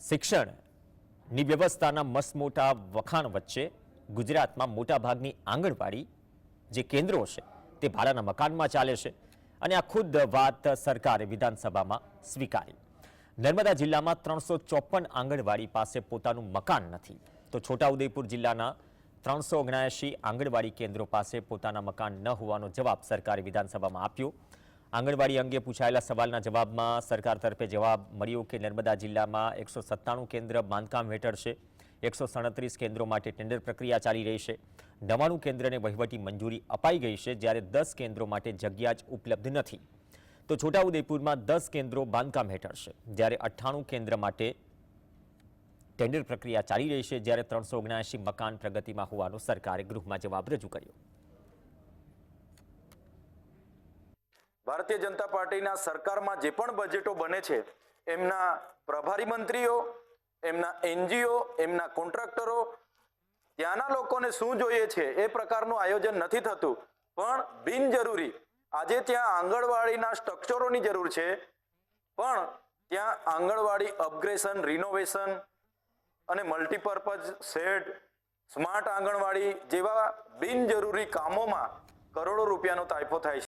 શિક્ષણની વ્યવસ્થાના મસમોટા વખાણ વચ્ચે ગુજરાતમાં મોટાભાગની આંગણવાડી જે કેન્દ્રો છે તે ભાડાના મકાનમાં ચાલે છે અને આ ખુદ વાત સરકારે વિધાનસભામાં સ્વીકારી. નર્મદા જિલ્લામાં 354 આંગણવાડી પાસે પોતાનું મકાન નથી, તો છોટાઉદેપુર જિલ્લાના 379 આંગણવાડી કેન્દ્રો પાસે પોતાના મકાન ન હોવાનો જવાબ સરકારે વિધાનસભામાં આપ્યો. આંગણવાડી અંગે પૂછાયેલા સવાલના જવાબમાં સરકાર તરફે જવાબ મળ્યો કે નર્મદા જિલ્લામાં 197 કેન્દ્ર બાંધકામ હેઠળ છે. 137 કેન્દ્રો માટે ટેન્ડર પ્રક્રિયા ચાલી રહી છે. 99 કેન્દ્રને વહીવટી મંજૂરી અપાઈ ગઈ છે, જ્યારે 10 કેન્દ્રો માટે જગ્યા જ ઉપલબ્ધ નથી. તો છોટાઉદેપુરમાં 10 કેન્દ્રો બાંધકામ હેઠળ છે, જ્યારે 98 કેન્દ્ર માટે ટેન્ડર પ્રક્રિયા ચાલી રહી છે, જ્યારે 379 મકાન પ્રગતિમાં હોવાનો સરકારે ગૃહમાં જવાબ રજૂ કર્યો. ભારતીય જનતા પાર્ટીના સરકારમાં જે પણ બજેટો બને છે એમના પ્રભારી મંત્રીઓ, એમના એનજીઓ, એમના કોન્ટ્રાક્ટરો, ત્યાંના લોકોને શું જોઈએ છે એ પ્રકારનું આયોજન નથી થતું. પણ બિનજરૂરી આજે ત્યાં આંગણવાડીના સ્ટ્રક્ચરોની જરૂર છે, પણ ત્યાં આંગણવાડી અપગ્રેશન, રિનોવેશન અને મલ્ટીપર્પઝ શેડ, સ્માર્ટ આંગણવાડી જેવા બિનજરૂરી કામોમાં કરોડો રૂપિયાનો તાઇફો થાય છે.